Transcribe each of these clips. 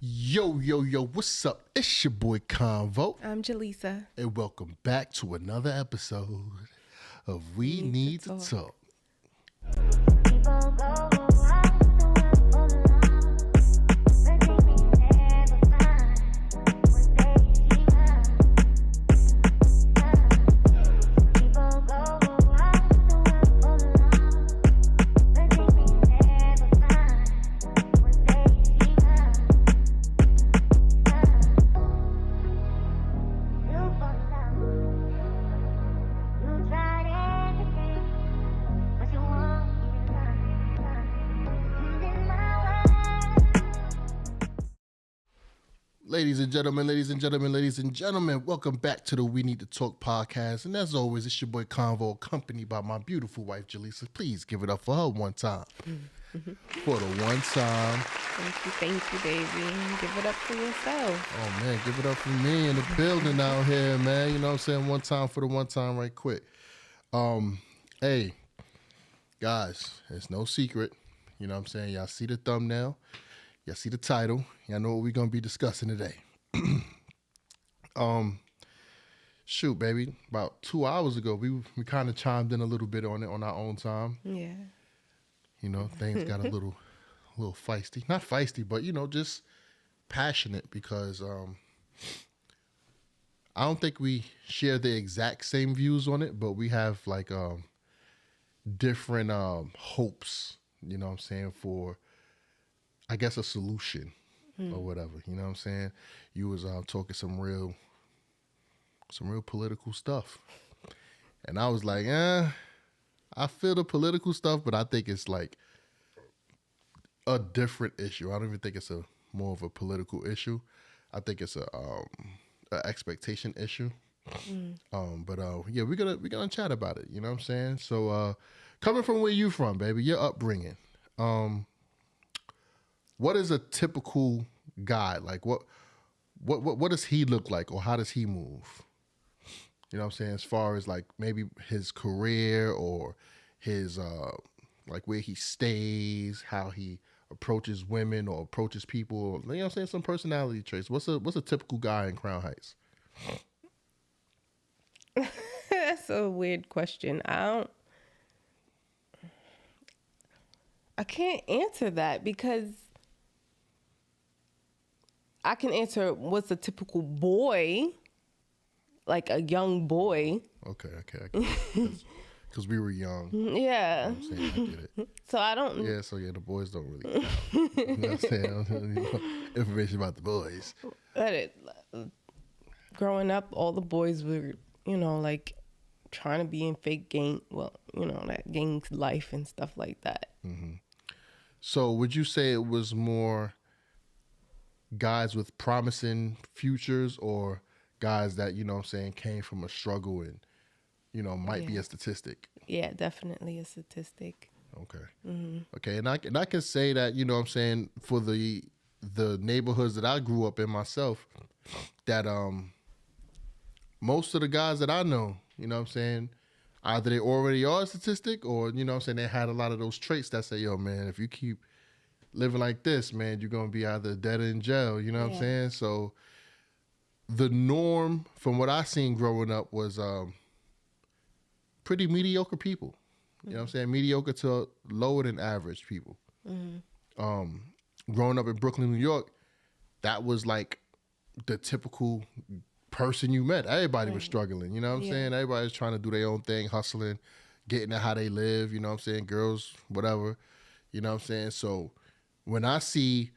Yo, what's up? It's your boy Convo. I'm Jaleesa. And welcome back to another episode of We Need to Talk. Ladies and gentlemen, welcome back to the We Need to Talk podcast. And as always, it's your boy Convo, accompanied by my beautiful wife, Jaleesa. Please give it up for her one time. For the one time. Thank you, baby. Give it up for yourself. Oh, man, give it up for me in the building out here, man. You know what I'm saying? One time for the one time right quick. Hey, guys, it's no secret. You know what I'm saying? Y'all see the thumbnail. Y'all see the title. Y'all know what we're going to be discussing today. Shoot, baby. About 2 hours ago, we kind of chimed in a little bit on it on our own time. Yeah. You know, things got a little feisty. Not feisty, but, you know, just passionate because I don't think we share the exact same views on it, but we have, like, different hopes, you know what I'm saying, for, I guess, a solution or whatever. You know what I'm saying? You was talking some real political stuff. And I was like, I feel the political stuff, but I think it's like a different issue. I don't even think it's more of a political issue. I think it's a expectation issue. Yeah, we're gonna chat about it. You know what I'm saying? So coming from where you from, baby, your upbringing. What is a typical guy? Like what does he look like, or how does he move? You know what I'm saying? As far as like maybe his career or his like where he stays, how he approaches women or approaches people. You know what I'm saying? Some personality traits. What's a typical guy in Crown Heights? That's a weird question. I can't answer that because I can answer what's a typical boy, like a young boy. Okay. Because we were young. Yeah. You know what I'm saying? I get it. So I don't. Yeah, the boys don't really count. You know what I'm saying? Information about the boys. Growing up, all the boys were, like trying to be in fake gang. Well, that gang life and stuff like that. Mm-hmm. So would you say it was more guys with promising futures or guys that, you know what I'm saying, came from a struggle and, might be a statistic? Yeah, definitely a statistic. Okay. Mm-hmm. Okay, and I can say that, you know what I'm saying, for the neighborhoods that I grew up in myself, that most of the guys that I know, you know what I'm saying, either they already are a statistic or, you know what I'm saying, they had a lot of those traits that say, yo, man, if you keep living like this, man, you're going to be either dead or in jail, you know what I'm saying? So the norm from what I seen growing up was pretty mediocre people. You know what I'm saying? Mediocre to lower than average people. Mm-hmm. Growing up in Brooklyn, New York, that was like the typical person you met. Everybody was struggling, you know what I'm saying? Everybody was trying to do their own thing, hustling, getting at how they live, you know what I'm saying? Girls, whatever, you know what I'm saying? So when I see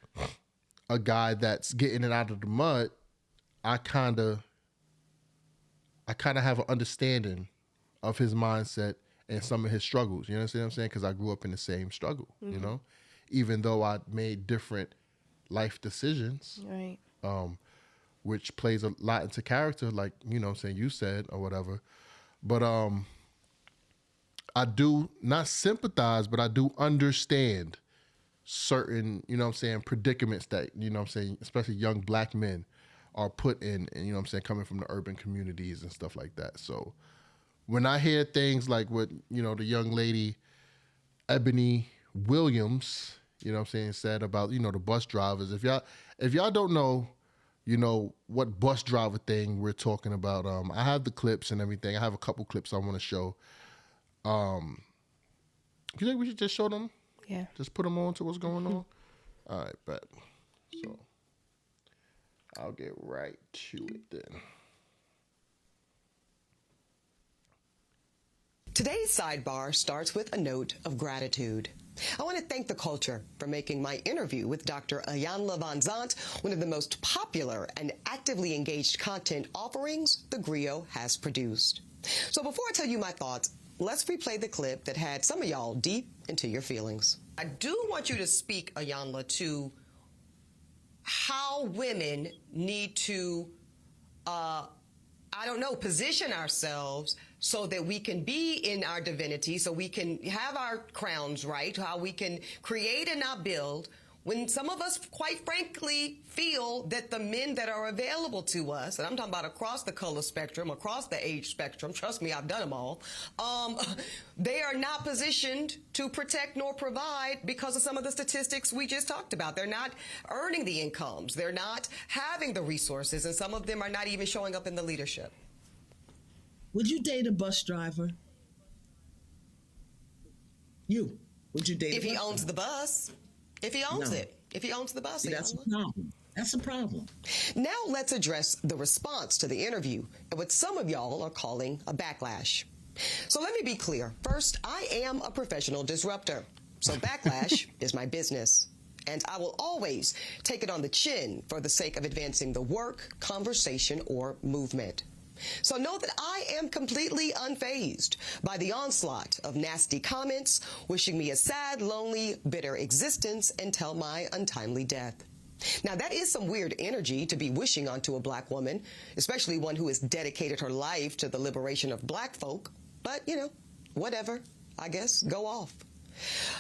a guy that's getting it out of the mud, I kind of have an understanding of his mindset and some of his struggles. You understand what I'm saying? Because I grew up in the same struggle, you know? Even though I made different life decisions, right? Which plays a lot into character, like, you know what I'm saying, you said or whatever. But I do not sympathize, but I do understand certain, you know what I'm saying, predicaments that, you know what I'm saying, especially young black men are put in, and, you know what I'm saying, coming from the urban communities and stuff like that. So when I hear things like what, you know, the young lady Ebony Williams you know what I'm saying, said about, you know, the bus drivers. If y'all don't know, you know, what bus driver thing we're talking about, I have the clips and everything. I have a couple clips I want to show. You think we should just show them? Yeah. Just put them on to what's going on? All right, bet. So I'll get right to it then. Today's sidebar starts with a note of gratitude. I want to thank the culture for making my interview with Dr. Iyanla Vanzant one of the most popular and actively engaged content offerings the Griot has produced. So before I tell you my thoughts, let's replay the clip that had some of y'all deep into your feelings. I do want you to speak, Iyanla, to how women need to, position ourselves so that we can be in our divinity, so we can have our crowns right, how we can create and not build, when some of us, quite frankly, feel that the men that are available to us, and I'm talking about across the color spectrum, across the age spectrum, trust me, I've done them all, they are not positioned to protect nor provide because of some of the statistics we just talked about. They're not earning the incomes. They're not having the resources, and some of them are not even showing up in the leadership. Would you date a bus driver? Would you date if a bus he owns driver? the bus? If he owns it. If he owns the bus. See, that's a problem. That's a problem. Now let's address the response to the interview and what some of y'all are calling a backlash. So let me be clear. First, I am a professional disruptor. So backlash is my business. And I will always take it on the chin for the sake of advancing the work, conversation, or movement. So know that I am completely unfazed by the onslaught of nasty comments, wishing me a sad, lonely, bitter existence until my untimely death. Now, that is some weird energy to be wishing onto a black woman, especially one who has dedicated her life to the liberation of black folk. But, you know, whatever, I guess, go off.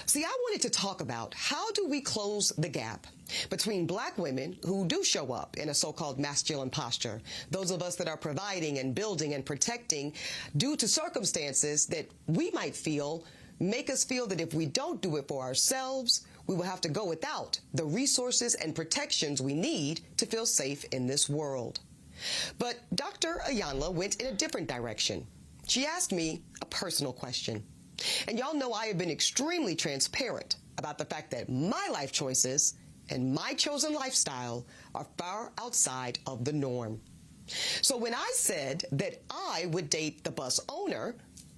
See, I wanted to talk about how do we close the gap between black women who do show up in a so-called masculine posture, those of us that are providing and building and protecting due to circumstances that we might feel make us feel that if we don't do it for ourselves, we will have to go without the resources and protections we need to feel safe in this world. But Dr. Iyanla went in a different direction. She asked me a personal question. And y'all know I have been extremely transparent about the fact that my life choices and my chosen lifestyle are far outside of the norm. So when I said that I would date the bus owner,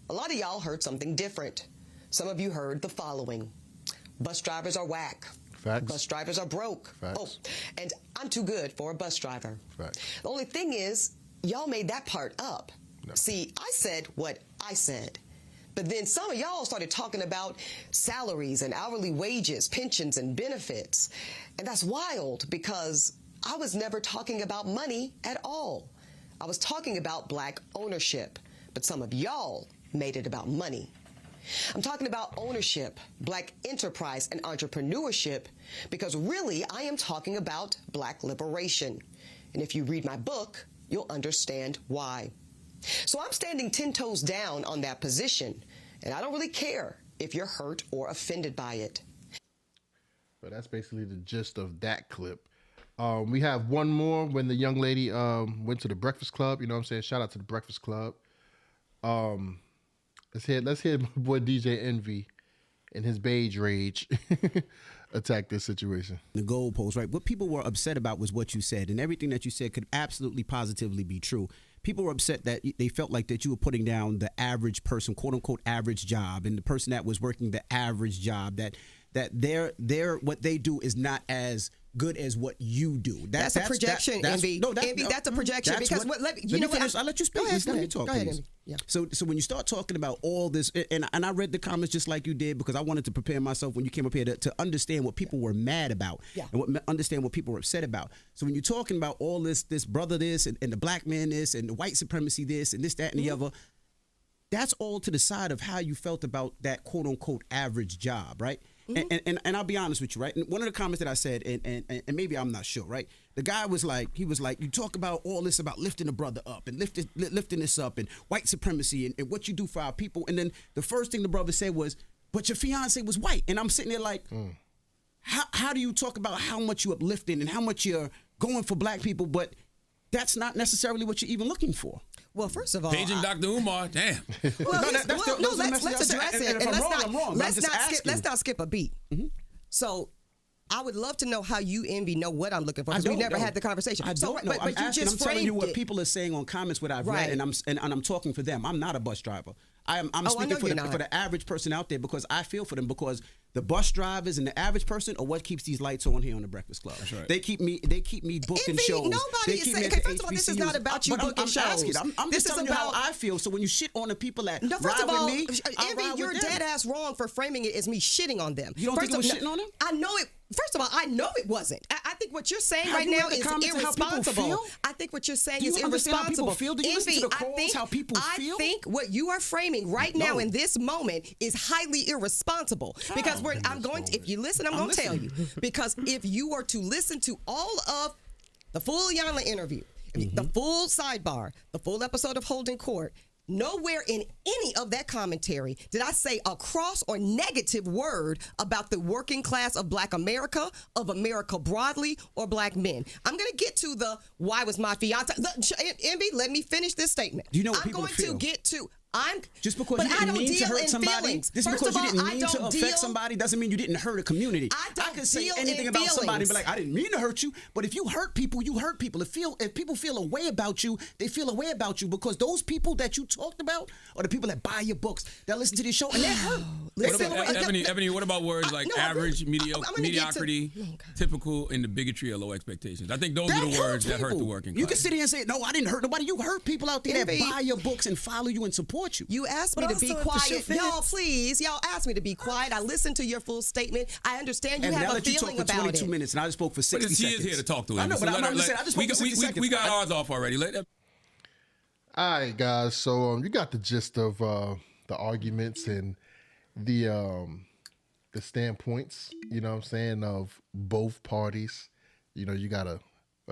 a lot of y'all heard something different. Some of you heard the following. Bus drivers are whack. Facts. Bus drivers are broke. Facts. Oh, and I'm too good for a bus driver. Facts. The only thing is, y'all made that part up. No. See, I said what I said. But then some of y'all started talking about salaries and hourly wages, pensions and benefits. And that's wild because I was never talking about money at all. I was talking about black ownership. But some of y'all made it about money. I'm talking about ownership, black enterprise and entrepreneurship because really I am talking about black liberation. And if you read my book, you'll understand why. So I'm standing 10 toes down on that position, and I don't really care if you're hurt or offended by it. So that's basically the gist of that clip. We have one more when the young lady went to the Breakfast Club. You know what I'm saying? Shout out to the Breakfast Club. Let's hear my boy DJ Envy and his beige rage attack this situation. The goalpost, right? What people were upset about was what you said, and everything that you said could absolutely positively be true. People were upset that they felt like that you were putting down the average person, quote unquote average job, and the person that was working the average job, that their what they do is not as good as what you do. That's a projection, Envy. Envy, that's a projection because I'll let you speak. Let me talk, go ahead, please. Envy. Yeah. So when you start talking about all this, and I read the comments just like you did because I wanted to prepare myself when you came up here to understand what people were mad about and understand what people were upset about. So when you're talking about all this brother this and the black man this and the white supremacy this and this, that, and the other, that's all to the side of how you felt about that quote unquote average job, right? Mm-hmm. And I'll be honest with you, right? And one of the comments that I said, and maybe I'm not sure, right? The guy was like, you talk about all this about lifting a brother up and lifting this up and white supremacy and what you do for our people. And then the first thing the brother said was, but your fiance was white. And I'm sitting there like, how do you talk about how much you're uplifting and how much you're going for black people, but that's not necessarily what you're even looking for? Well, first of all, Paging Dr. Umar, damn. Well, let's address it. And if I'm wrong, let's not skip a beat. So I would love to know how you, Envy, know what I'm looking for, because we never had the conversation. I don't know. But I'm telling you what people are saying on comments, what I've read, Right. and I'm talking for them. I'm not a bus driver. I'm speaking for the average person out there, because I feel for them, because the bus drivers and the average person are what keeps these lights on here on the Breakfast Club. That's right. They keep me booking shows. Nobody is saying. Okay, first of all, this is not about you booking shows. I'm just telling you how I feel. So when you shit on the people that ride with me, Envy, you're dead ass wrong for framing it as me shitting on them. You don't think it was shitting on them? I know it. First of all, I know it wasn't. I think what you're saying right now is irresponsible. I think what you're saying is irresponsible. Do you listen to the calls, how people feel? I think what you are framing right now in this moment is highly irresponsible. Because if you listen, I'm going to tell you. Because if you were to listen to all of the full Yana interview, the full sidebar, the full episode of Holding Court, nowhere in any of that commentary did I say a cross or negative word about the working class of Black America, of America broadly, or Black men. I'm going to get to the why was my fiance. Envy, let me finish this statement. Do you know what people feel? I'm going to get to. Just because you didn't mean to hurt somebody, just because you didn't mean to affect somebody, doesn't mean you didn't hurt a community. I can say anything about somebody and be like, I didn't mean to hurt you, but if you hurt people, you hurt people. If people feel a way about you, they feel a way about you, because those people that you talked about are the people that buy your books, that listen to this show, and they're hurt. Ebony, what about words like average, mediocrity, typical, and the bigotry of low expectations? I think those are the words that hurt the working class. You can sit here and say, no, I didn't hurt nobody. You hurt people out there that buy your books and follow you and support you. You asked me to be quiet. Y'all, please. Y'all asked me to be quiet. I listened to your full statement. I understand you have a feeling about it. I let you talk for 22 minutes, and I just spoke for 60 seconds. She is here to talk to him. I know, but I just spoke for 60 seconds. We got ours off already. All right, guys. So you got the gist of the arguments and the standpoints, you know what I'm saying, of both parties. You know, you got a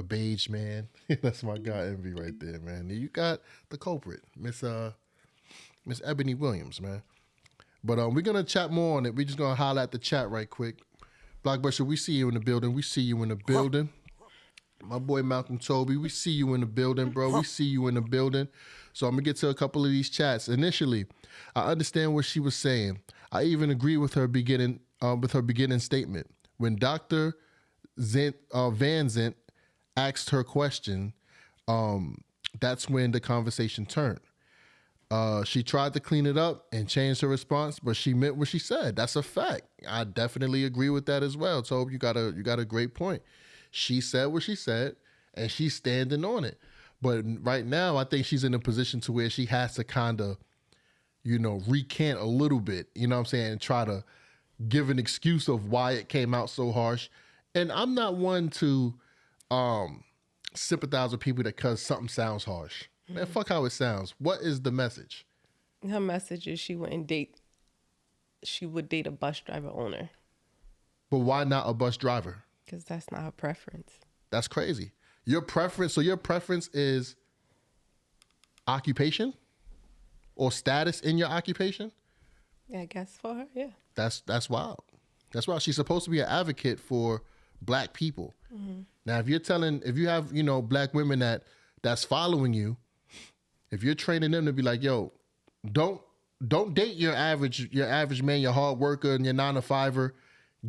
beige man. That's my guy Envy right there, man. You got the culprit, Miss Ebony Williams, man. But we're going to chat more on it. We're just going to holler at the chat right quick. Blockbuster, we see you in the building. We see you in the building. My boy Malcolm Toby, we see you in the building, bro. We see you in the building. So I'm going to get to a couple of these chats. Initially, I understand what she was saying. I even agree with her beginning statement. When Dr. Van Zant asked her question, that's when the conversation turned. She tried to clean it up and change her response, but she meant what she said. That's a fact. I definitely agree with that as well. Tobe, you got a great point. She said what she said, and she's standing on it. But right now, I think she's in a position to where she has to kind of, recant a little bit, you know what I'm saying, and try to give an excuse of why it came out so harsh. And I'm not one to sympathize with people that because something sounds harsh. Man, fuck how it sounds. What is the message? Her message is she would date a bus driver owner. But why not a bus driver? Because that's not her preference. That's crazy. Your preference is occupation or status in your occupation? Yeah, I guess for her, yeah. That's wild. That's wild. She's supposed to be an advocate for Black people. Mm-hmm. Now, if you have, Black women that's following you, if you're training them to be like, yo, don't date your average man, your hard worker and your 9-to-5er.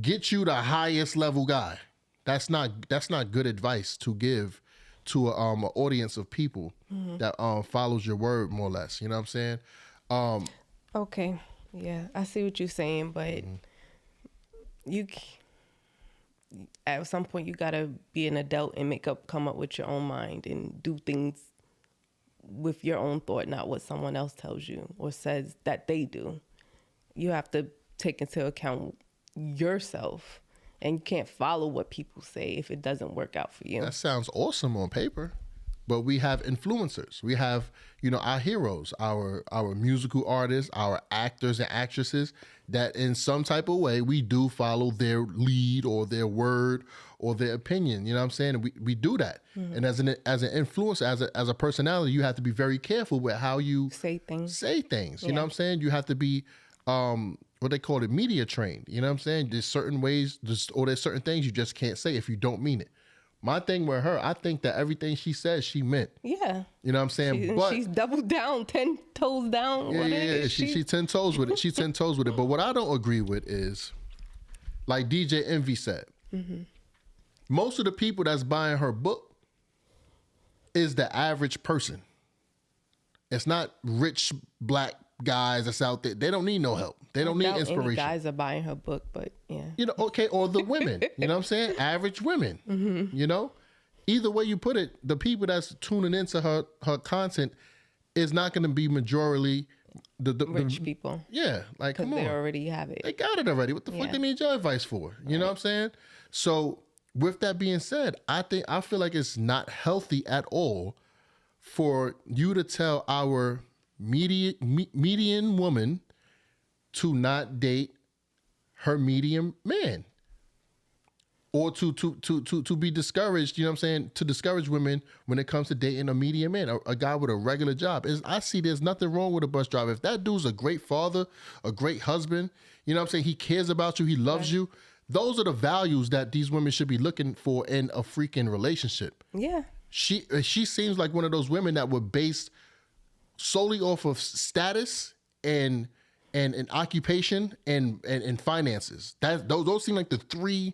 Get you the highest level guy. That's not good advice to give to an audience of people that follows your word more or less. You know what I'm saying? Okay, yeah, I see what you're saying, but at some point you gotta be an adult and come up with your own mind and do things with your own thought, not what someone else tells you or says that they do. You have to take into account yourself, and you can't follow what people say if it doesn't work out for you. That sounds awesome on paper, but we have influencers. We have, our heroes, our musical artists, our actors and actresses that in some type of way we do follow their lead or their word or their opinion. You know what I'm saying? And we do that. Mm-hmm. And as an influencer, as a personality, you have to be very careful with how you say things. You know what I'm saying? You have to be what they call it, media trained. You know what I'm saying? There's certain ways, or there's certain things you just can't say if you don't mean it. My thing with her, I think that everything she says, she meant. Yeah. You know what I'm saying? But she's doubled down, 10 toes down. Yeah. She 10 toes with it. She's 10 toes with it. But what I don't agree with is, like DJ Envy said, most of the people that's buying her book is the average person. It's not rich black guys that's out there. They don't need no help. They don't need inspiration. Any guys are buying her book, but yeah. You know, okay, or the women. You know what I'm saying? Average women. You know? Either way you put it, the people that's tuning into her content is not going to be majorly the rich people. Yeah, like come on. They already have it. They got it already. What the fuck they need your advice for? You know what I'm saying? So with that being said, I feel like it's not healthy at all for you to tell our median woman to not date her medium man, or to be discouraged. You know what I'm saying? To discourage women when it comes to dating a medium man, a guy with a regular job. I see there's nothing wrong with a bus driver. If that dude's a great father, a great husband, you know what I'm saying? He cares about you. He loves you. Those are the values that these women should be looking for in a freaking relationship. Yeah. She seems like one of those women that were based solely off of status and occupation and finances. Those seem like the three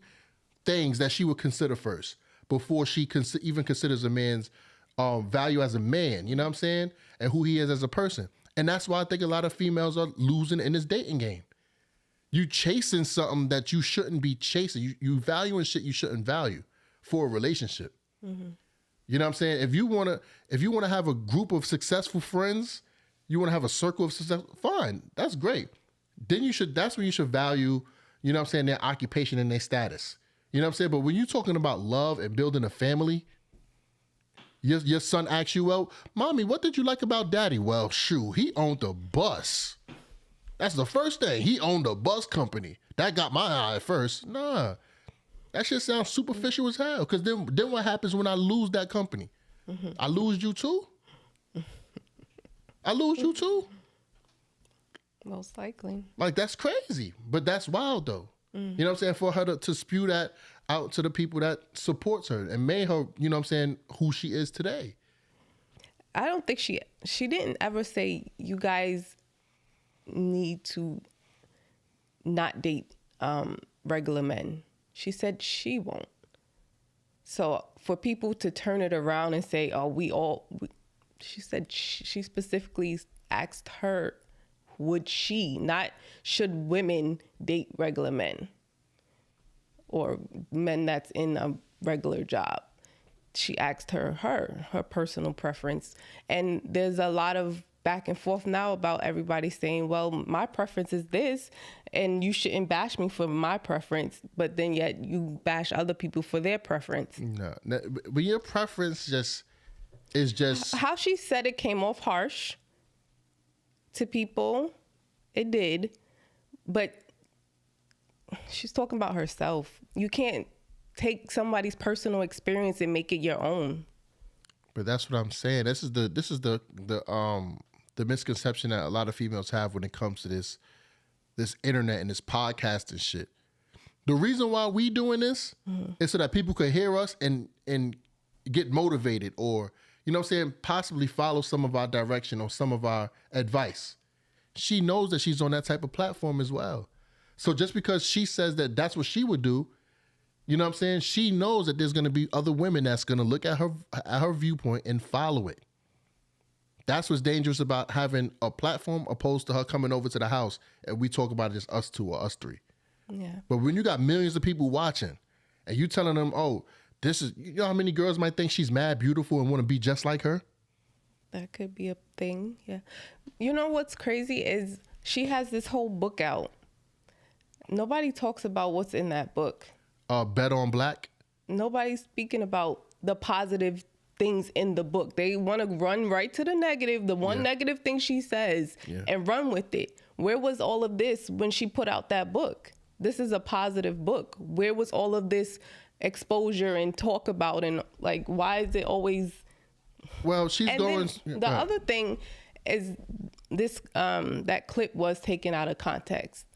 things that she would consider first before she even considers a man's value as a man. You know what I'm saying? And who he is as a person. And that's why I think a lot of females are losing in this dating game. You chasing something that you shouldn't be chasing. You valuing shit you shouldn't value for a relationship. You know what I'm saying? If you wanna have a group of successful friends, you wanna have a circle of success, fine, that's great. Then that's when you should value, you know what I'm saying, their occupation and their status. You know what I'm saying? But when you're talking about love and building a family, your son asks you, well, mommy, what did you like about daddy? Well, shoot, he owned a bus. That's the first thing. He owned a bus company. That got my eye at first. Nah. That shit sounds superficial as hell. Because then what happens when I lose that company? I lose you too? I lose you too? Most likely. Like, that's crazy. But that's wild, though. You know what I'm saying? For her to spew that out to the people that supports her and made her, you know what I'm saying, who she is today. I don't think she didn't ever say you guys need to not date regular men. She said she won't. So for people to turn it around and say, oh, she said she specifically asked her, would she, not should women date regular men or men that's in a regular job. She asked her personal preference. And there's a lot of back and forth now about everybody saying, well, my preference is this, and you shouldn't bash me for my preference, but then yet you bash other people for their preference. No, but your preference is just... How she said it came off harsh to people. It did. But she's talking about herself. You can't take somebody's personal experience and make it your own. But that's what I'm saying. This is the misconception that a lot of females have when it comes to this internet and this podcast and shit. The reason why we doing this is so that people could hear us and get motivated, or, you know what I'm saying, possibly follow some of our direction or some of our advice. She knows that she's on that type of platform as well. So just because she says that that's what she would do, you know what I'm saying, she knows that there's going to be other women that's going to look at her viewpoint and follow it. That's what's dangerous about having a platform opposed to her coming over to the house and we talk about it just us two or us three. Yeah. But when you got millions of people watching and you telling them, oh, this is, you know how many girls might think she's mad beautiful and want to be just like her? That could be a thing, yeah. You know what's crazy is she has this whole book out. Nobody talks about what's in that book. Bet on Black? Nobody's speaking about the positive things in the book. They want to run right to the negative, the one negative thing she says, and run with it. Where was all of this when she put out that book? This is a positive book. Where was all of this exposure and talk about, and like, why is it always... Well, she's and going... The other thing is that clip was taken out of context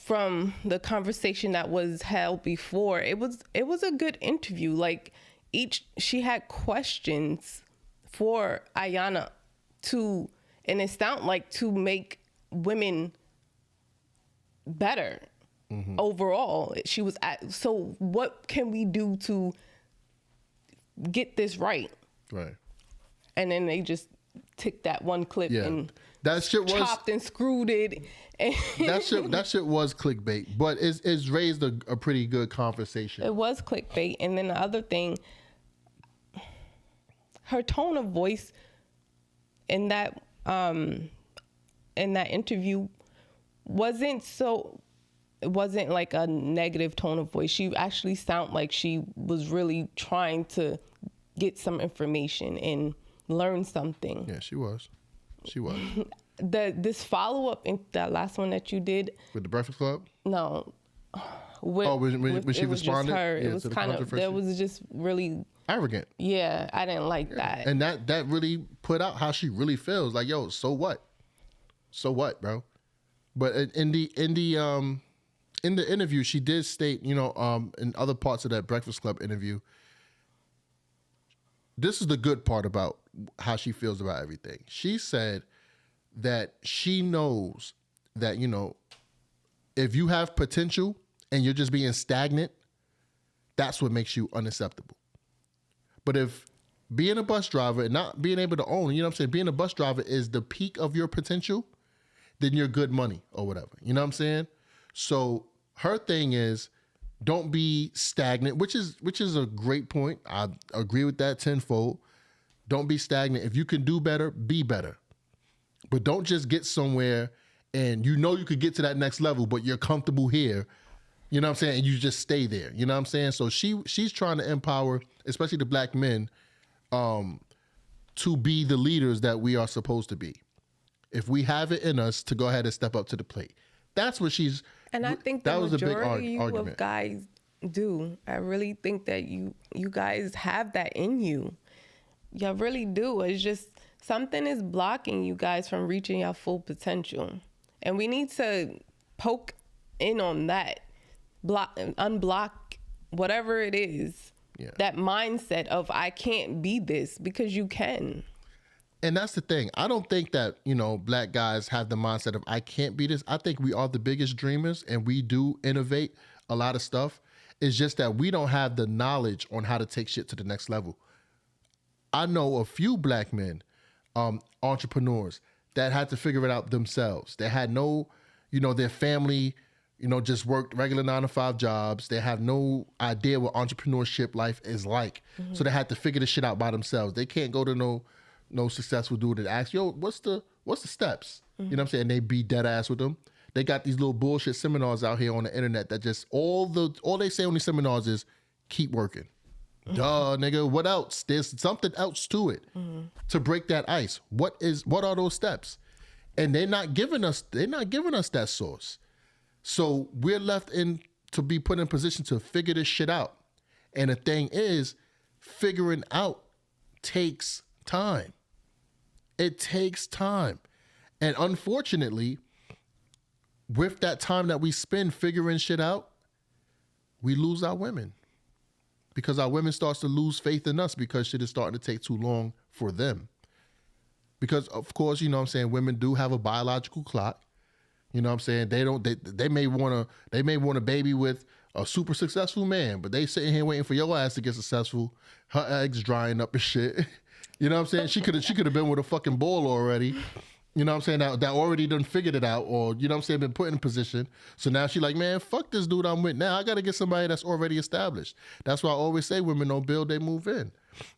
from the conversation that was held before. It was a good interview. Like she had questions for Ayanna and it sounded like to make women better overall. She was so what can we do to get this right? Right. And then they just took that one clip and that shit was chopped and screwed it. that shit was clickbait, but it's raised a pretty good conversation. It was clickbait. And then the other thing, her tone of voice in that interview it wasn't like a negative tone of voice. She actually sounded like she was really trying to get some information and learn something. Yeah, she was. This follow-up in that last one that you did with the Breakfast Club. No. When she responded, it was kind of, that was just really arrogant. Yeah, I didn't like that. And that really put out how she really feels. Like, yo, so what? So what, bro? But in the interview, she did state, in other parts of that Breakfast Club interview, this is the good part about how she feels about everything. She said that she knows that, if you have potential and you're just being stagnant, that's what makes you unacceptable. But if being a bus driver and not being able to own, being a bus driver is the peak of your potential, then you're good money or whatever. You know what I'm saying? So her thing is, don't be stagnant, which is a great point. I agree with that tenfold. Don't be stagnant. If you can do better, be better. But don't just get somewhere and you could get to that next level, but you're comfortable here. You know what I'm saying? And you just stay there. You know what I'm saying? So she's trying to empower, especially the black men, to be the leaders that we are supposed to be. If we have it in us to go ahead and step up to the plate. That's what she's... And I think the majority of guys do. I really think that you guys have that in you. You really do. It's just something is blocking you guys from reaching your full potential. And we need to poke in on that. Unblock whatever it is. Yeah. That mindset of I can't be this, because you can. And that's the thing. I don't think that, black guys have the mindset of I can't be this. I think we are the biggest dreamers and we do innovate a lot of stuff. It's just that we don't have the knowledge on how to take shit to the next level. I know a few black men, entrepreneurs, that had to figure it out themselves. They had no, their family, just worked regular 9-to-5 jobs. They have no idea what entrepreneurship life is like. Mm-hmm. So they had to figure this shit out by themselves. They can't go to no successful dude that asks, yo, what's the steps? Mm-hmm. You know what I'm saying? They be dead ass with them. They got these little bullshit seminars out here on the internet that just all they say on these seminars is keep working. Mm-hmm. Duh, nigga, what else? There's something else to it to break that ice. What are those steps? And they're not giving us that source. So we're left to be put in position to figure this shit out. And the thing is, figuring out takes time. It takes time. And unfortunately, with that time that we spend figuring shit out, we lose our women. Because our women starts to lose faith in us because shit is starting to take too long for them. Because of course, women do have a biological clock. You know what I'm saying? They may want a baby with a super successful man, but they sitting here waiting for your ass to get successful. Her eggs drying up and shit. You know what I'm saying? She could have been with a fucking ball already. You know what I'm saying? That already done figured it out, or you know what I'm saying, been put in position. So now she like, man, fuck this dude I'm with. Now I gotta get somebody that's already established. That's why I always say women don't build, they move in.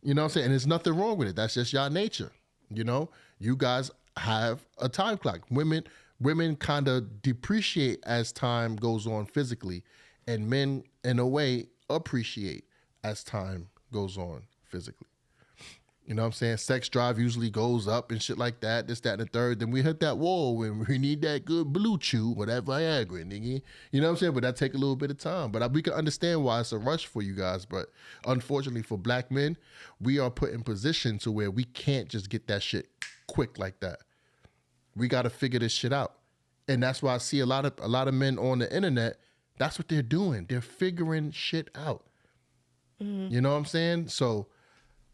You know what I'm saying? And there's nothing wrong with it. That's just y'all nature. You guys have a time clock. Women kind of depreciate as time goes on physically, and men in a way appreciate as time goes on physically. You know what I'm saying? Sex drive usually goes up and shit like that, this, that, and the third. Then we hit that wall when we need that good blue chew or that Viagra, nigga. You know what I'm saying? But that take a little bit of time. But we can understand why it's a rush for you guys. But unfortunately for black men, we are put in position to where we can't just get that shit quick like that. We got to figure this shit out. And that's why I see a lot of men on the internet, that's what they're doing. They're figuring shit out. You know what I'm saying? So,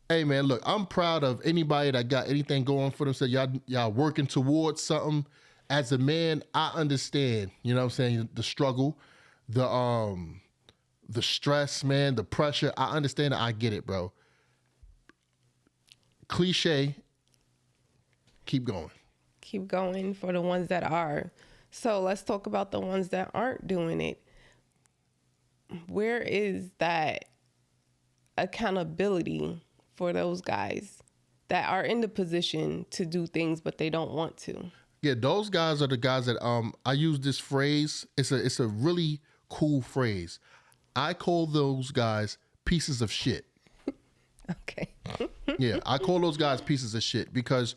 hey man, look, I'm proud of anybody that got anything going for themselves. Y'all working towards something. As a man, I understand, you know what I'm saying, the struggle, the stress, man, the pressure. I understand it. I get it, bro. Cliche, keep going. Keep going for the ones that are. So let's talk about the ones that aren't doing it. Where is that accountability for those guys that are in the position to do things but they don't want to? Yeah, those guys are the guys that I use this phrase. It's a really cool phrase. I call those guys pieces of shit. Okay. Yeah, I call those guys pieces of shit because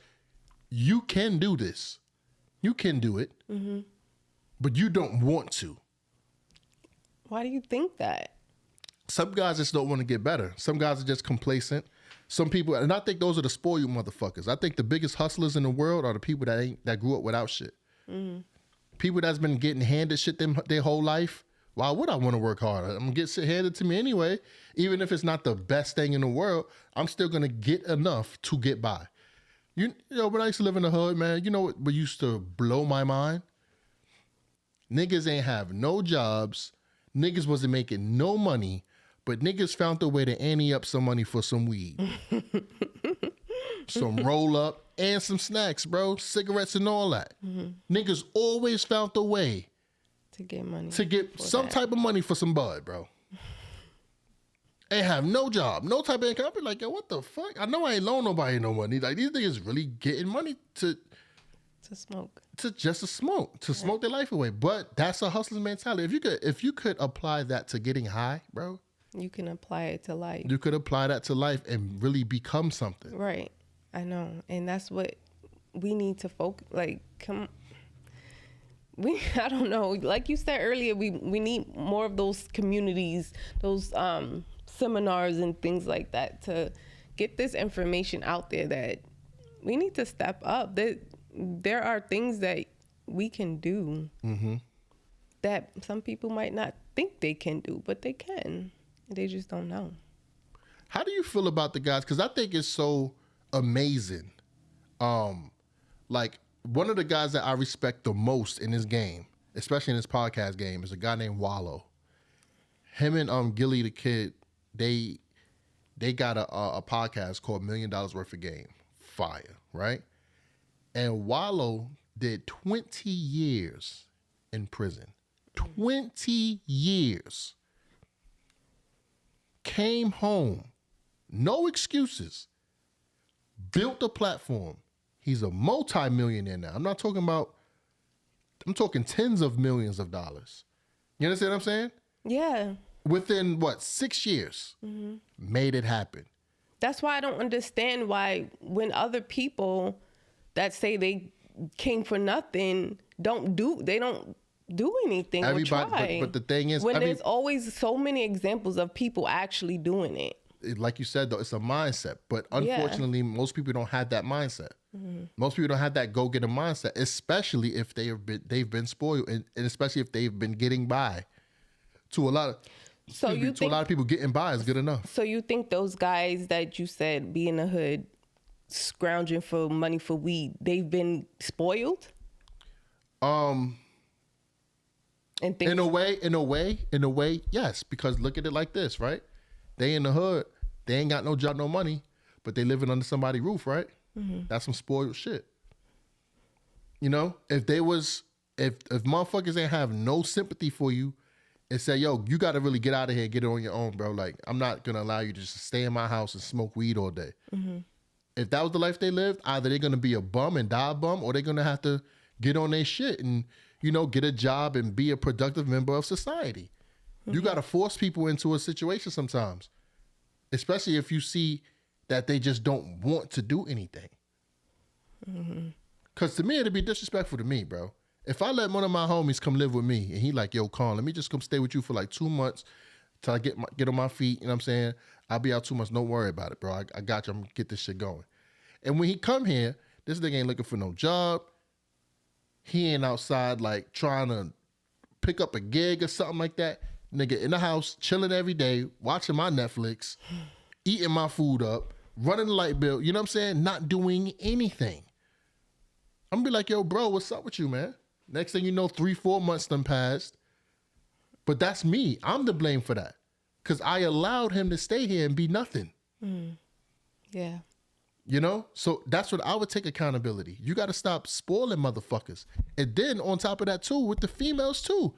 you can do this. You can do it, but you don't want to. Why do you think that? Some guys just don't want to get better. Some guys are just complacent. Some people, and I think those are the spoiled motherfuckers. I think the biggest hustlers in the world are the people that grew up without shit. People that's been getting handed shit their whole life. Why would I want to work hard? I'm gonna get shit handed to me anyway. Even if it's not the best thing in the world, I'm still gonna get enough to get by. You know, when I used to live in the hood, man, you know what used to blow my mind? Niggas ain't have no jobs. Niggas wasn't making no money. But niggas found a way to ante up some money for some weed. Some roll up and some snacks, bro. Cigarettes and all that. Niggas always found a way To get money. to get some type of money for some bud, bro. Ain't have no job, no type of income. I be like, yo, what the fuck? I know I ain't loan nobody no money. Like, these niggas really getting money to smoke. To smoke their life away. But that's a hustler's mentality. If you could apply that to getting high, bro. You can apply it to life. You could apply that to life and really become something. Right. I know. And that's what we need to focus. Like, I don't know. Like you said earlier, we need more of those communities, those seminars and things like that to get this information out there that we need to step up. There are things that we can do that some people might not think they can do, but they can. They just don't know. How do you feel about the guys? Because I think it's so amazing. Like, one of the guys that I respect the most in this game, especially in this podcast game, is a guy named Wallow. Him and Gilly the Kid, they got a podcast called $1 Million Worth of Game. Fire, right? And Wallow did 20 years in prison. 20 years. Came home, no excuses, built a platform. He's a multi-millionaire now. I'm talking tens of millions of dollars. You understand what I'm saying? Yeah. Within, 6 years, made it happen. That's why I don't understand why when other people that say they came for nothing don't do anything or try. But the thing is, there's always so many examples of people actually doing it. Like you said, though, it's a mindset. But unfortunately, most people don't have that mindset. Most people don't have that go-getter mindset, especially if they've been spoiled, and especially if they've been getting by. To a lot of people, getting by is good enough. So you think those guys that you said be in the hood, scrounging for money for weed, they've been spoiled? In a way, yes. Because look at it like this, right? They in the hood, they ain't got no job, no money, but they living under somebody's roof, right? That's some spoiled shit. You know, if motherfuckers ain't have no sympathy for you and say, yo, you got to really get out of here and get it on your own, bro. Like, I'm not going to allow you to just stay in my house and smoke weed all day. If that was the life they lived, either they're going to be a bum and die a bum, or they're going to have to get on their shit and, get a job and be a productive member of society. You got to force people into a situation sometimes, especially if you see that they just don't want to do anything. Because to me, it'd be disrespectful to me, bro. If I let one of my homies come live with me and he like, yo, Con, let me just come stay with you for like 2 months till I get on my feet, you know what I'm saying? I'll be out 2 months. Don't worry about it, bro. I got you. I'm going to get this shit going. And when he come here, This nigga ain't looking for no job. He ain't outside like trying to pick up a gig or something like that. Nigga in the house, chilling every day, watching my Netflix, eating my food up, running the light bill, you know what I'm saying? Not doing anything. I'm gonna be like, yo, bro, what's up with you, man? Next thing you know, 3-4 months done passed. But that's me. I'm to blame for that. Because I allowed him to stay here and be nothing. Yeah. You know? So that's what I would take accountability. You got to stop spoiling motherfuckers. And then on top of that too, with the females too.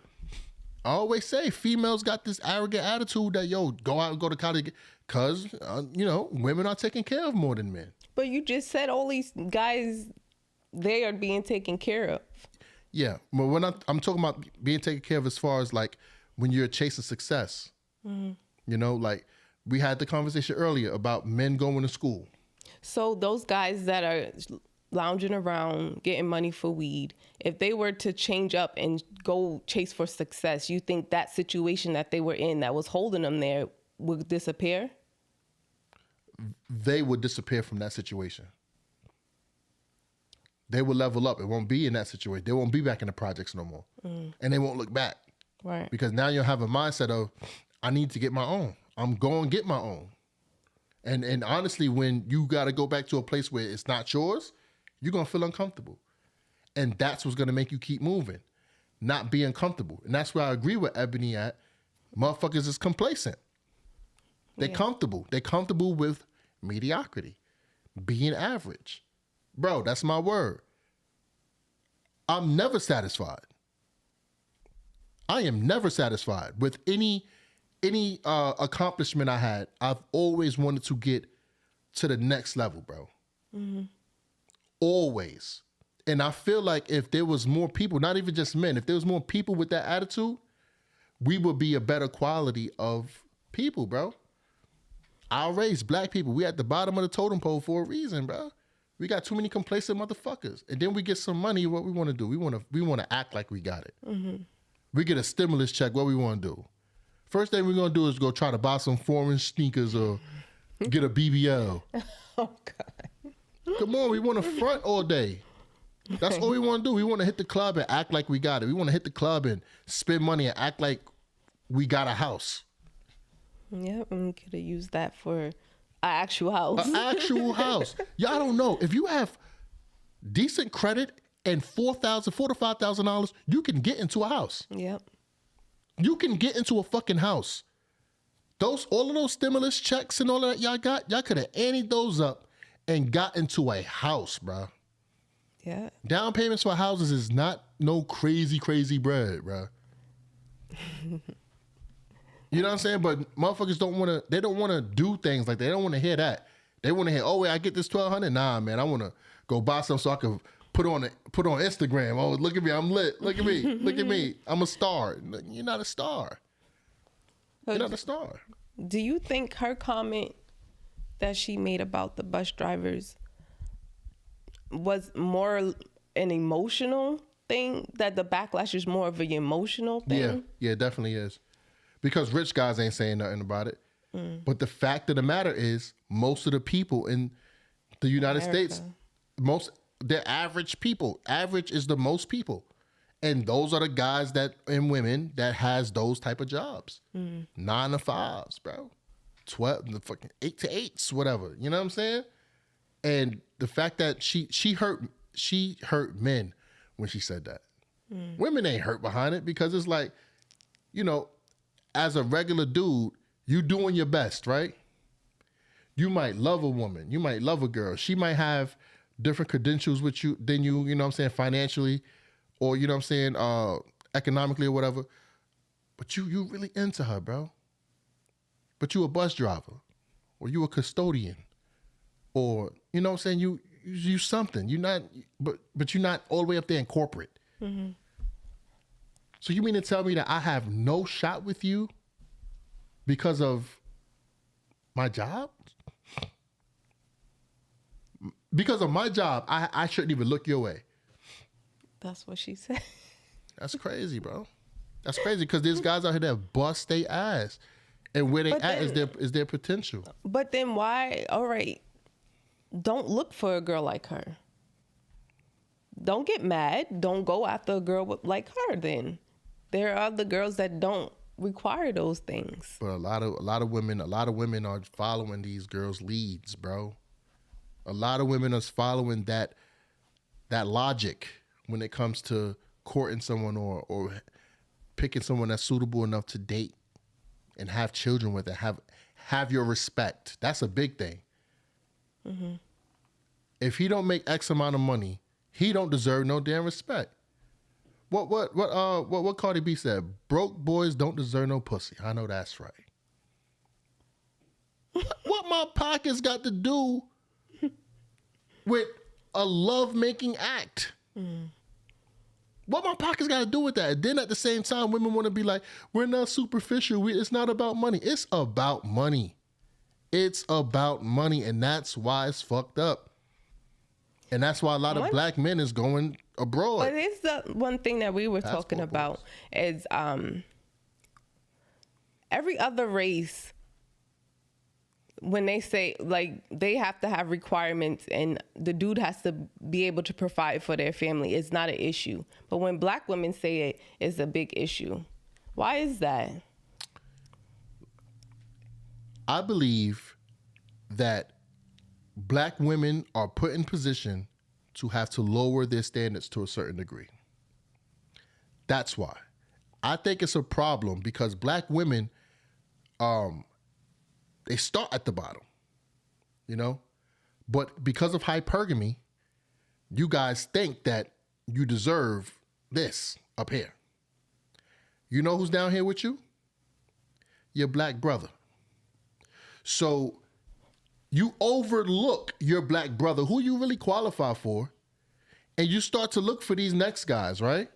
I always say females got this arrogant attitude that, yo, go out and go to college. Because, you know, women are taken care of more than men. But you just said all these guys, they are being taken care of. Yeah. But when I'm talking about being taken care of as far as like when you're chasing success. You know, like we had the conversation earlier about men going to school. So those guys that are lounging around, getting money for weed, if they were to change up and go chase for success, you think that situation that they were in that was holding them there would disappear? They would disappear from that situation. They will level up. It won't be in that situation. They won't be back in the projects no more. And they won't look back. Right. Because now you'll have a mindset of, I need to get my own. I'm going to get my own. And honestly, when you got to go back to a place where it's not yours, you're going to feel uncomfortable. And that's what's going to make you keep moving, not being comfortable. And that's where I agree with Ebony at. Motherfuckers is complacent. They're comfortable. They're comfortable with mediocrity, being average. Bro, that's my word. I'm never satisfied. I am never satisfied with any accomplishment I had. I've always wanted to get to the next level, bro. Always. And I feel like if there was more people, not even just men, if there was more people with that attitude, we would be a better quality of people, bro. Our race, black people, we at the bottom of the totem pole for a reason, bro. We got too many complacent motherfuckers. And then we get some money, what we want to do? We want to act like we got it. We get a stimulus check, what we want to do? First thing we're going to do is go try to buy some foreign sneakers or get a BBL. Oh, God. Come on, we want to front all day. That's all we want to do. We want to hit the club and act like we got it. We want to hit the club and spend money and act like we got a house. Yep, and we could have used that for an actual house. An actual house. Y'all don't know. If you have decent credit and $4,000 to $5,000, you can get into a house. Yep. You can get into a fucking house. All of those stimulus checks and all of that y'all could have anteed those up and got into a house, bro. Yeah. Down payments for houses is not no crazy bread, bro. You know what I'm saying? But motherfuckers don't want to do things like that. They don't want to hear that. They want to hear, oh, wait, I get this $1,200. Nah, man, I want to go buy some so I can put on Instagram. Oh, look at me, I'm lit. Look at me, look at me. I'm a star. You're not a star. You're not a star. Do you think her comment that she made about the bus drivers was more an emotional thing? That the backlash is more of an emotional thing? Yeah, it definitely is. Because rich guys ain't saying nothing about it. But the fact of the matter is, most of the people in the United States, they're average people. Average is the most people. And those are the guys and women that has those type of jobs. 9 to 5s, bro. 8 to 8s, whatever. You know what I'm saying? And the fact that she hurt men when she said that. Women ain't hurt behind it because it's like, you know, as a regular dude, you doing your best, right? You might love a woman. You might love a girl. She might have different credentials with you than you know what I'm saying, financially or, you know what I'm saying, economically or whatever. But you really into her, bro. But you a bus driver or you a custodian or, you know what I'm saying, you something. You're not, but you're not all the way up there in corporate. So you mean to tell me that I have no shot with you because of my job? Because of my job, I shouldn't even look your way. That's what she said. That's crazy, bro. That's crazy because there's guys out here that bust their ass. And where they at is their potential. But then why, all right, don't look for a girl like her. don't get mad. Don't go after a girl like her then. There are other girls that don't require those things. But a lot of women are following these girls' leads, bro. A lot of women are following that logic when it comes to courting someone or picking someone that's suitable enough to date and have children with and have your respect. That's a big thing. Mm-hmm. If he don't make X amount of money, he don't deserve no damn respect. What Cardi B said? Broke boys don't deserve no pussy. I know that's right. What my pockets got to do with a love-making act? What my pockets got to do with that? And then at the same time, women want to be like, we're not superficial. It's not about money. It's about money. It's about money, and that's why it's fucked up. And that's why a lot of black men is going abroad. But it's the one thing that we were talking about is every other race, when they say, like, they have to have requirements and the dude has to be able to provide for their family, it's not an issue. But when black women say it, it's a big issue. Why is that? I believe that black women are put in position to have to lower their standards to a certain degree. That's why. I think it's a problem because black women, they start at the bottom, you know? But because of hypergamy, you guys think that you deserve this up here. You know who's down here with you? Your black brother. So you overlook your black brother, who you really qualify for, and you start to look for these next guys, right?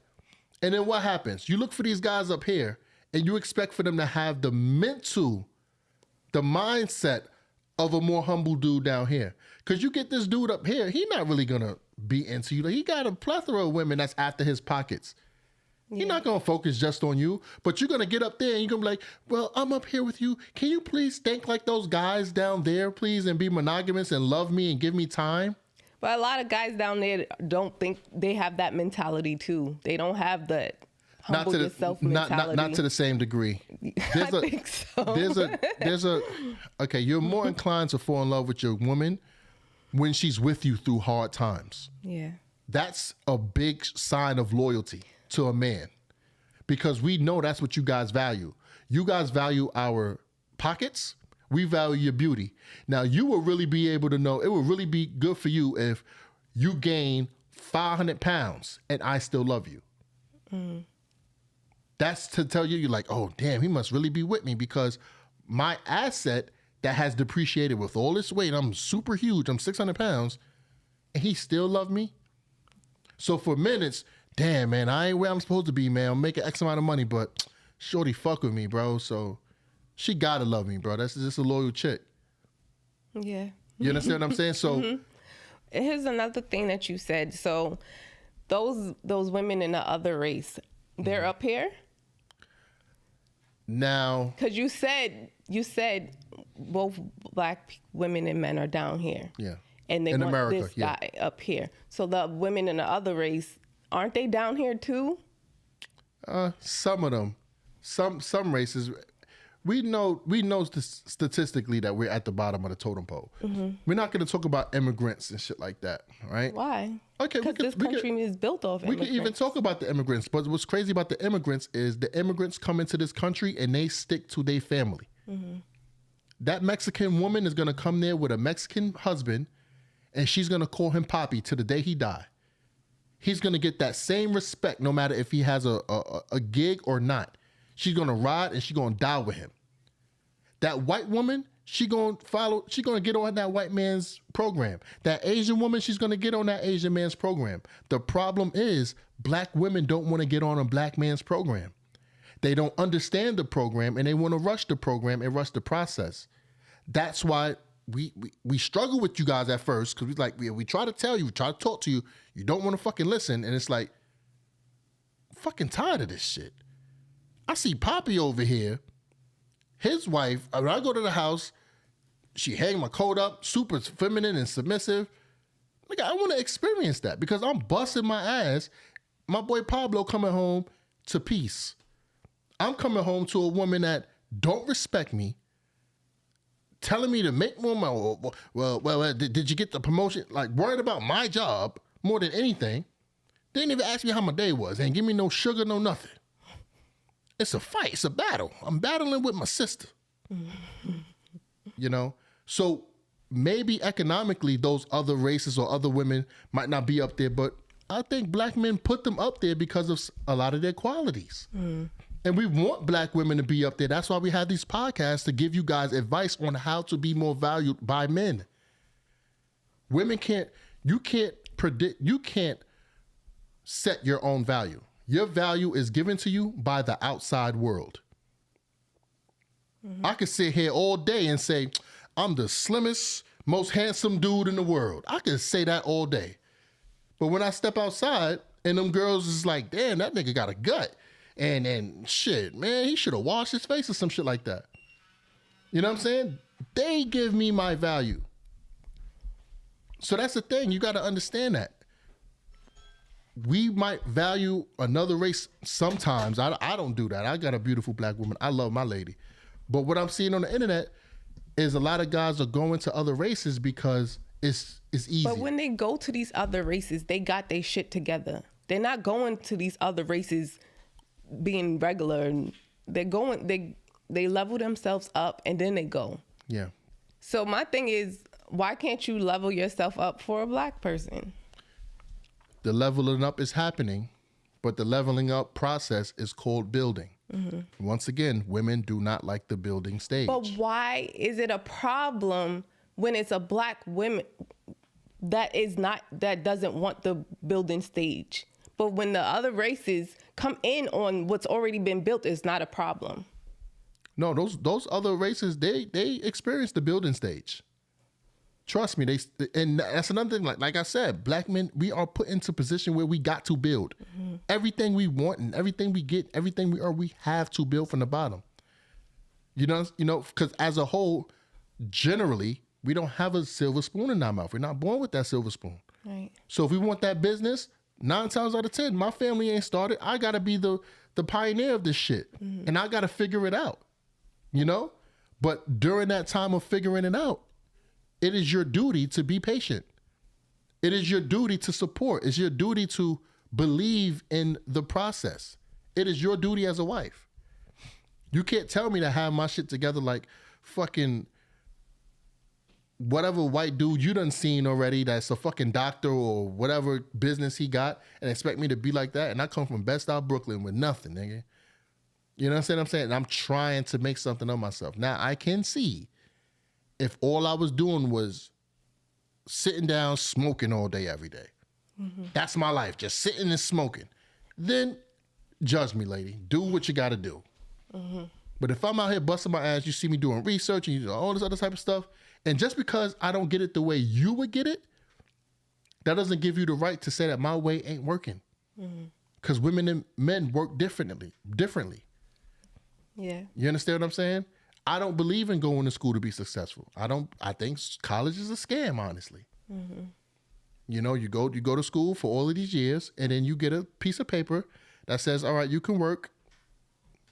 And then what happens? You look for these guys up here, and you expect for them to have the mindset of a more humble dude down here. Because you get this dude up here, he not really going to be into you. He got a plethora of women that's after his pockets. Yeah. He's not going to focus just on you, but you're going to get up there and you're going to be like, well, I'm up here with you. Can you please think like those guys down there, please, and be monogamous and love me and give me time? But a lot of guys down there don't think they have that mentality too. They don't have the humble yourself mentality. Not to the same degree. I think so. Okay, you're more inclined to fall in love with your woman when she's with you through hard times. Yeah. That's a big sign of loyalty to a man because we know that's what you guys value. You guys value our pockets. We value your beauty. Now, you will really be able to know, it will really be good for you if you gain 500 pounds and I still love you. Mm. That's to tell you, you're like, oh, damn, he must really be with me because my asset that has depreciated with all this weight, I'm super huge, I'm 600 pounds, and he still love me? So for minutes, damn, man, I ain't where I'm supposed to be, man. I'm making X amount of money, but shorty fuck with me, bro. So she gotta love me, bro. That's just a loyal chick. Yeah. You understand what I'm saying? So here's another thing that you said. So those women in the other race, they're up here? Now, because you said both black women and men are down here. Yeah. And they in want America, this guy up here. So the women in the other race, aren't they down here too? Some of them, some races, we know statistically that we're at the bottom of the totem pole. Mm-hmm. We're not going to talk about immigrants and shit like that, right? Why? Okay, because this country is built off immigrants. We can even talk about the immigrants, but what's crazy about the immigrants is the immigrants come into this country and they stick to their family. Mm-hmm. That Mexican woman is going to come there with a Mexican husband, and she's going to call him Papi to the day he die. He's going to get that same respect no matter if he has a gig or not. She's going to ride and she's going to die with him. That white woman, she's going to get on that white man's program. That Asian woman, she's going to get on that Asian man's program. The problem is black women don't want to get on a black man's program. They don't understand the program and they want to rush the program and rush the process. That's why we struggle with you guys at first because we try to tell you, we try to talk to you, you don't want to fucking listen, and it's like, I'm fucking tired of this shit. I see Poppy over here, his wife, when I go to the house, she hang my coat up, super feminine and submissive. Like, I want to experience that because I'm busting my ass. My boy Pablo coming home to peace. I'm coming home to a woman that don't respect me, telling me to make more money. Well, did you get the promotion? Like, worried about my job more than anything. They didn't even ask me how my day was. They didn't give me no sugar, no nothing. It's a fight. It's a battle. I'm battling with my sister. You know? So maybe economically those other races or other women might not be up there, but I think black men put them up there because of a lot of their qualities. And we want black women to be up there. That's why we have these podcasts to give you guys advice on how to be more valued by men. Women you can't set your own value. Your value is given to you by the outside world. I could sit here all day and say, I'm the slimmest, most handsome dude in the world. I could say that all day. But when I step outside and them girls is like, damn, that nigga got a gut. And shit, man, he should have washed his face or some shit like that. You know what I'm saying? They give me my value. So that's the thing. You got to understand that. We might value another race sometimes. I don't do that. I got a beautiful black woman. I love my lady. But what I'm seeing on the internet is a lot of guys are going to other races because it's easy. But when they go to these other races, they got their shit together. They're not going to these other races being regular. They're going, they level themselves up and then they go. Yeah. So my thing is, why can't you level yourself up for a black person? The leveling up is happening, but the leveling up process is called building. Once again, women do not like the building stage. But why is it a problem when it's a black woman that doesn't want the building stage? But when the other races come in on what's already been built, it's not a problem. No, those other races, they experience the building stage. Trust me, and that's another thing. Like I said, black men, we are put into a position where we got to build. Everything we want and everything we get, everything we are, we have to build from the bottom. You know, because as a whole, generally, we don't have a silver spoon in our mouth. We're not born with that silver spoon. Right. So if we want that business, 9 times out of 10, my family ain't started. I got to be the pioneer of this shit, and I got to figure it out. You know, but during that time of figuring it out, it is your duty to be patient. It is your duty to support. It's your duty to believe in the process. It is your duty as a wife. You can't tell me to have my shit together like fucking whatever white dude you done seen already that's a fucking doctor or whatever business he got and expect me to be like that. And I come from Best Style Brooklyn with nothing, nigga. You know what I'm saying? And I'm trying to make something of myself. Now, I can see if all I was doing was sitting down smoking all day, every day. That's my life, just sitting and smoking. Then judge me, lady. Do what you got to do. But if I'm out here busting my ass, you see me doing research and you do all this other type of stuff, and just because I don't get it the way you would get it, that doesn't give you the right to say that my way ain't working. Because women and men work differently. Yeah. You understand what I'm saying? I don't believe in going to school to be successful. I think college is a scam, honestly. You know, you go to school for all of these years, and then you get a piece of paper that says, all right, you can work,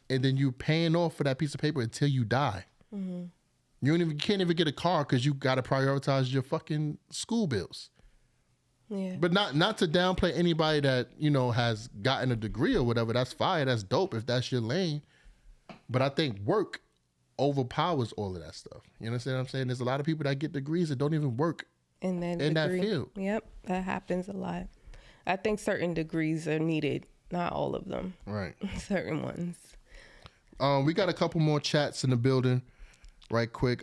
and then you paying off for that piece of paper until you die. You can't even get a car because you got to prioritize your fucking school bills. Yeah. But not to downplay anybody that, you know, has gotten a degree or whatever. That's fire. That's dope if that's your lane. But I think work overpowers all of that stuff. You understand what I'm saying? There's a lot of people that get degrees that don't even work in that field. Yep, that happens a lot. I think certain degrees are needed, not all of them. Right. Certain ones. We got a couple more chats in the building right quick.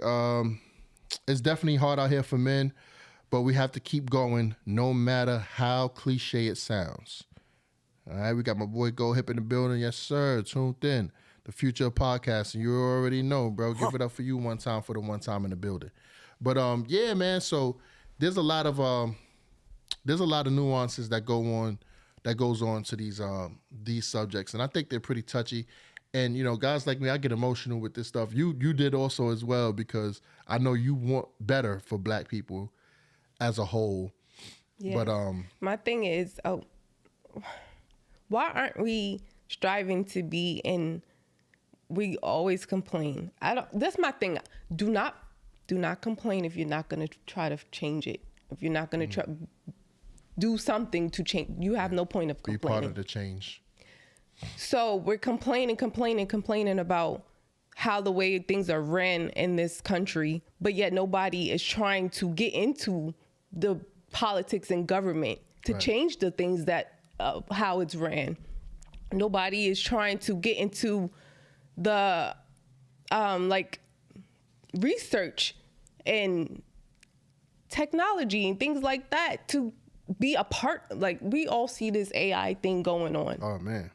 It's definitely hard out here for men, but we have to keep going no matter how cliche it sounds. All right, we got my boy Go Hip in the building. Yes, sir. Tuned in. The future of podcasting. You already know, bro. Give it up for you one time for the one time in the building. But yeah, man. So there's a lot of nuances that goes on to these subjects, and I think they're pretty touchy. And you know, guys like me, I get emotional with this stuff. You did also as well, because I know you want better for black people as a whole. Yeah. But my thing is, why aren't we striving to be in? We always complain. That's my thing. Do not complain if you're not going to try to change it. If you're not going to try do something to change, you have no point of complaining. Be part of the change. So we're complaining about how the way things are ran in this country, but yet nobody is trying to get into the politics and government to change the things that how it's ran. Nobody is trying to get into the like research and technology and things like that to be a part. Like, we all see this AI thing going on. Oh man.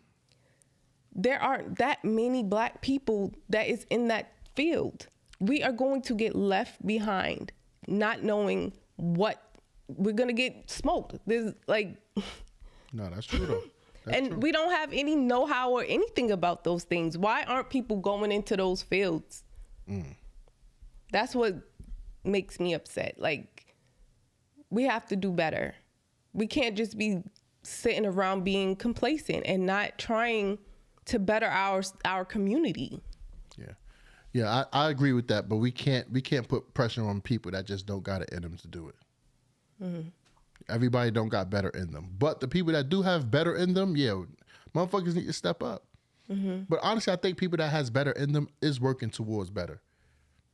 There aren't that many Black people that is in that field. We are going to get left behind, not knowing what we're gonna get smoked. There's like, no, that's true though. That's true. We don't have any know-how or anything about those things. Why aren't people going into those fields? That's what makes me upset. Like, we have to do better. We can't just be sitting around being complacent and not trying to better our community. Yeah, I agree with that, but we can't put pressure on people that just don't got it in them to do it. Everybody don't got better in them, but the people that do have better in them, yeah, motherfuckers need to step up. But honestly, I think people that has better in them is working towards better.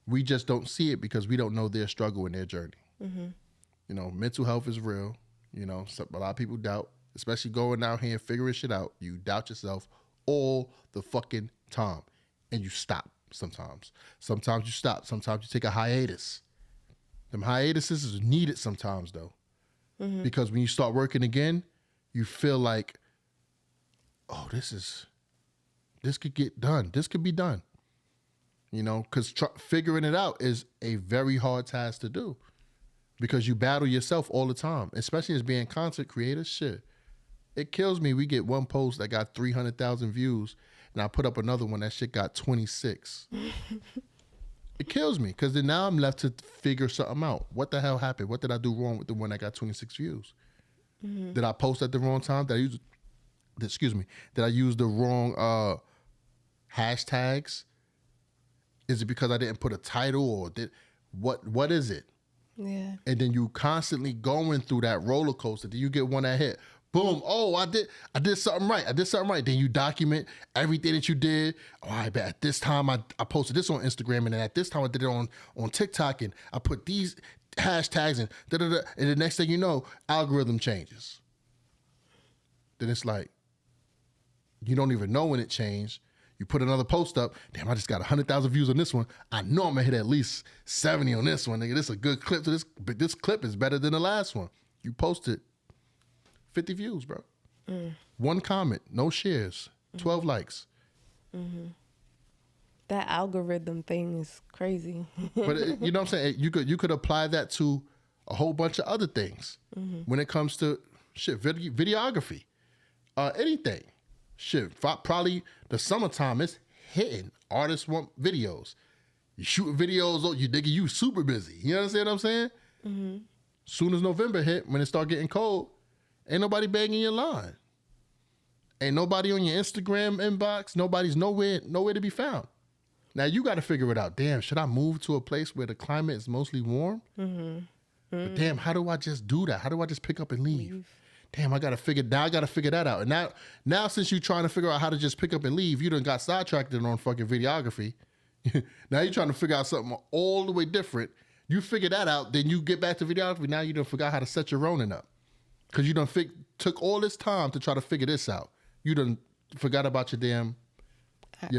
We just don't see it because we don't know their struggle and their journey. You know, mental health is real. You know, a lot of people doubt, especially going out here and figuring shit out. You doubt yourself all the fucking time, and you stop sometimes. Sometimes you stop. Sometimes you take a hiatus. Them hiatuses is needed sometimes, though, because when you start working again, you feel like, oh, this could get done. This could be done. You know, because figuring it out is a very hard task to do because you battle yourself all the time, especially as being content creators. Shit, it kills me. We get one post that got 300,000 views, and I put up another one that shit got 26. It kills me because then now I'm left to figure something out. What the hell happened? What did I do wrong with the one that got 26 views? Did I post at the wrong time? Did I use the wrong hashtags? Is it because I didn't put a title, or what is it? Yeah. And then you constantly going through that roller coaster. Then you get one that hit. Boom. Oh, I did something right. Then you document everything that you did. Oh, I bet at this time I posted this on Instagram, and then at this time I did it on TikTok, and I put these hashtags and da-da-da. And the next thing you know, algorithm changes. Then it's like, you don't even know when it changed. You put another post up. Damn, I just got 100,000 views on this one. I know I'm gonna hit at least 70 on this one. Nigga, this is a good clip. So this clip is better than the last one. You posted 50 views, bro. One comment, no shares, 12 likes. That algorithm thing is crazy. But you know what I'm saying? You could apply that to a whole bunch of other things when it comes to shit, videography, anything. Shit, probably the summertime is hitting. Artists want videos. You shooting videos, you super busy. You understand what I'm saying? Soon as November hit, when it start getting cold, ain't nobody begging your line. Ain't nobody on your Instagram inbox. Nobody's nowhere to be found. Now you got to figure it out. Damn, should I move to a place where the climate is mostly warm? But damn, how do I just do that? How do I just pick up and leave? Damn, I gotta figure that out. And now since you're trying to figure out how to just pick up and leave, you done got sidetracked on fucking videography. Now you're trying to figure out something all the way different. You figure that out, then you get back to videography. Now you done forgot how to set your Ronin up. Because you done took all this time to try to figure this out. You done forgot about your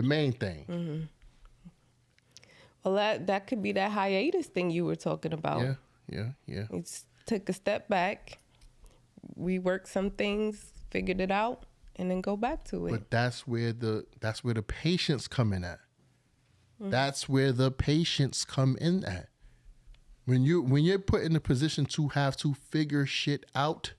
main thing. Well, that could be that hiatus thing you were talking about. Yeah. It's took a step back. We worked some things, figured it out, and then go back to it. But that's where the patience come in at. That's where the patience come in at. When you're put in the position to have to figure shit out,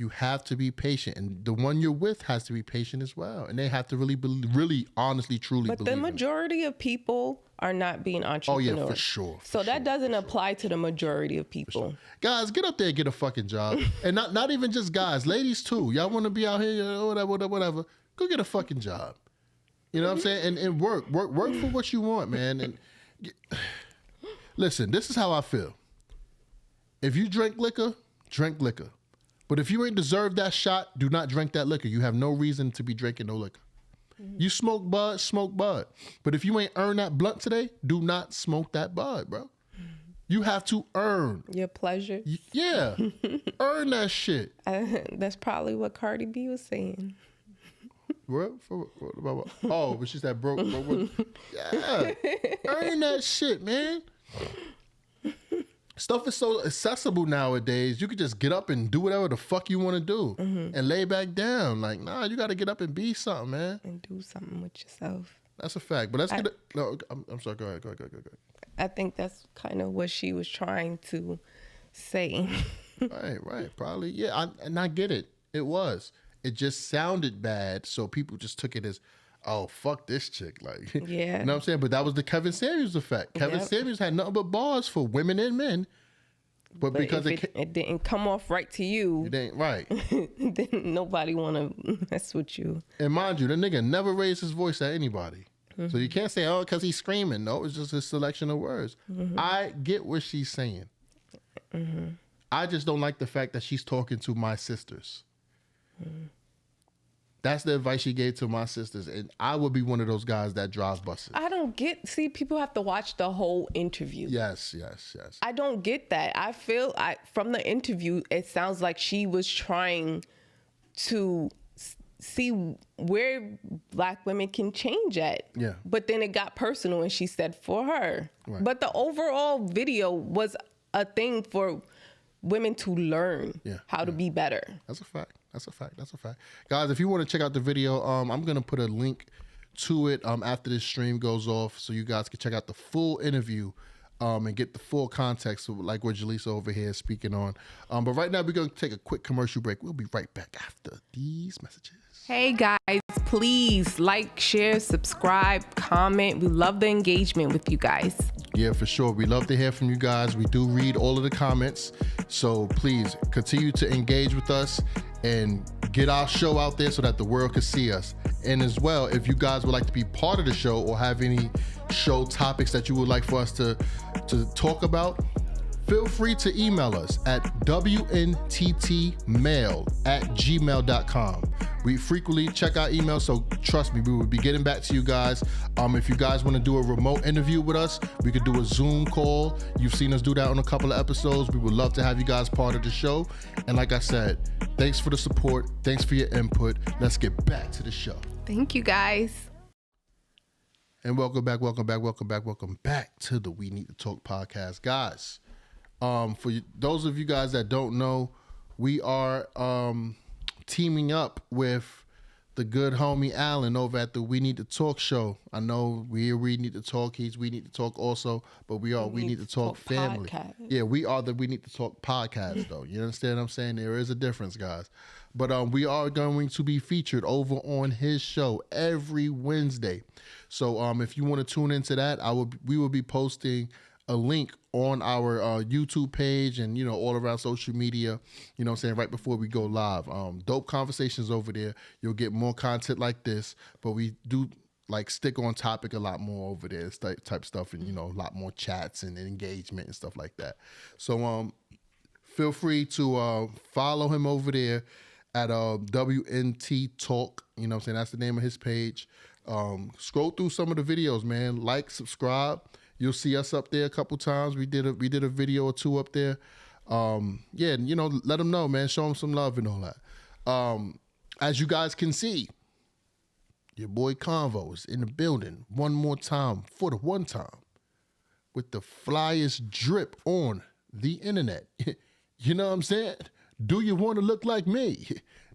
You have to be patient, and the one you're with has to be patient as well, and they have to really, honestly, truly But believe the majority of people are not being entrepreneurs. Oh yeah, for sure. So that doesn't apply to the majority of people. Sure. Guys, get up there and get a fucking job, and not even just guys, ladies too. Y'all want to be out here, whatever. Go get a fucking job. You know what I'm saying? And work for what you want, man. And listen, this is how I feel. If you drink liquor, drink liquor. But if you ain't deserved that shot, do not drink that liquor. You have no reason to be drinking no liquor. You smoke bud, smoke bud. But if you ain't earned that blunt today, do not smoke that bud, bro. You have to earn. Your pleasure. Yeah. Earn that shit. That's probably what Cardi B was saying. What? Oh, but she said broke. Yeah. Earn that shit, man. Stuff is so accessible nowadays. You could just get up and do whatever the fuck you want to do and lay back down. Like, nah, you got to get up and be something, man. And do something with yourself. That's a fact. But let's get it. No, I'm sorry. Go ahead. I think that's kind of what she was trying to say. Right. Probably. Yeah, and I get it. It was. It just sounded bad, so people just took it as, oh, fuck this chick. Like, yeah. You know what I'm saying? But that was the Kevin Samuels effect. Kevin Samuels had nothing but bars for women and men. But because it didn't come off right to you, it ain't right. Then nobody want to mess with you. And mind you, the nigga never raised his voice at anybody. So you can't say, oh, because he's screaming. No, it's just a selection of words. I get what she's saying. I just don't like the fact that she's talking to my sisters. That's the advice she gave to my sisters, and I would be one of those guys that drives buses. I don't see, people have to watch the whole interview. Yes. I don't get that. I feel from the interview, it sounds like she was trying to see where Black women can change at. Yeah. But then it got personal, and she said for her. Right. But the overall video was a thing for women to learn how to be better. That's a fact. Guys, if you want to check out the video, I'm going to put a link to it after this stream goes off so you guys can check out the full interview and get the full context of like what Jaleesa over here is speaking on. But right now, we're going to take a quick commercial break. We'll be right back after these messages. Hey guys, please like, share, subscribe, comment. We love the engagement with you guys. Yeah, for sure. We love to hear from you guys. We do read all of the comments. So please continue to engage with us and get our show out there so that the world can see us. And as well, if you guys would like to be part of the show or have any show topics that you would like for us to talk about, feel free to email us at WNTTmail@gmail.com. We frequently check our emails, so trust me, we will be getting back to you guys. If you guys want to do a remote interview with us, we could do a Zoom call. You've seen us do that on a couple of episodes. We would love to have you guys part of the show. And like I said, thanks for the support. Thanks for your input. Let's get back to the show. Thank you, guys. And welcome back to the We Need to Talk podcast. Guys, for those of you guys that don't know, we are teaming up with the good homie Alan over at the We Need to Talk show. I know we Need to Talk. We Need to Talk also, but we Need to Talk family. Podcast. Yeah, we are the We Need to Talk podcast though. You understand what I'm saying? There is a difference, guys. But we are going to be featured over on his show every Wednesday. So if you want to tune into that, we will be posting a link on our YouTube page and, all around social media, what I'm saying, right before we go live. Dope conversations over there. You'll get more content like this, but we do like stick on topic a lot more over there, type stuff, and, a lot more chats and engagement and stuff like that. So feel free to follow him over there at WNT Talk. I'm saying? That's the name of his page. Scroll through some of the videos, man. Like, subscribe. You'll see us up there a couple times. We did a video or two up there. Let them know, man. Show them some love and all that. As you guys can see, your boy Convo is in the building one more time for the one time with the flyest drip on the internet. You know what I'm saying? Do you want to look like me?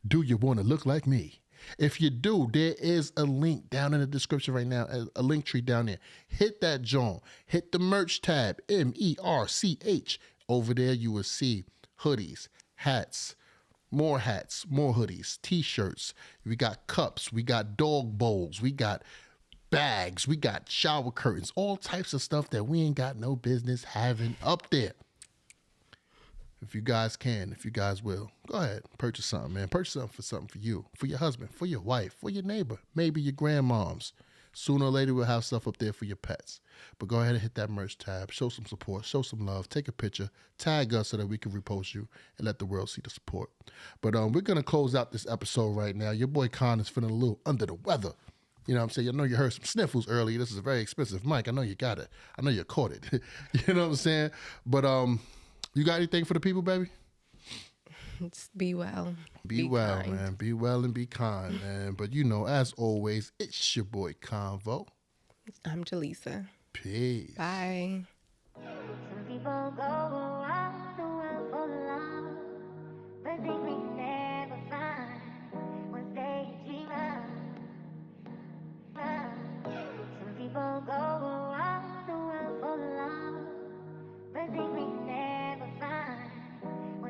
Do you want to look like me? If you do, there is a link down in the description right now, a link tree down there. Hit that joint. Hit the merch tab, MERCH. Over there, you will see hoodies, hats, More hats, more hoodies, t-shirts. We got cups, we got dog bowls, we got bags, we got shower curtains, all types of stuff that we ain't got no business having up there. If you guys can, if you guys will, go ahead, purchase something, man. Purchase something for you, for your husband, for your wife, for your neighbor, maybe your grandmoms. Sooner or later, we'll have stuff up there for your pets. But go ahead and hit that merch tab. Show some support. Show some love. Take a picture. Tag us so that we can repost you and let the world see the support. But we're going to close out this episode right now. Your boy Khan is feeling a little under the weather. You know what I'm saying? I know you heard some sniffles earlier. This is a very expensive mic. I know you got it. I know you caught it. You know what I'm saying? But you got anything for the people, baby? Just be well. Be well, kind. man. Be well and be kind, man. But as always, it's your boy Convo. I'm Jaleesa. Peace. Bye. Some people go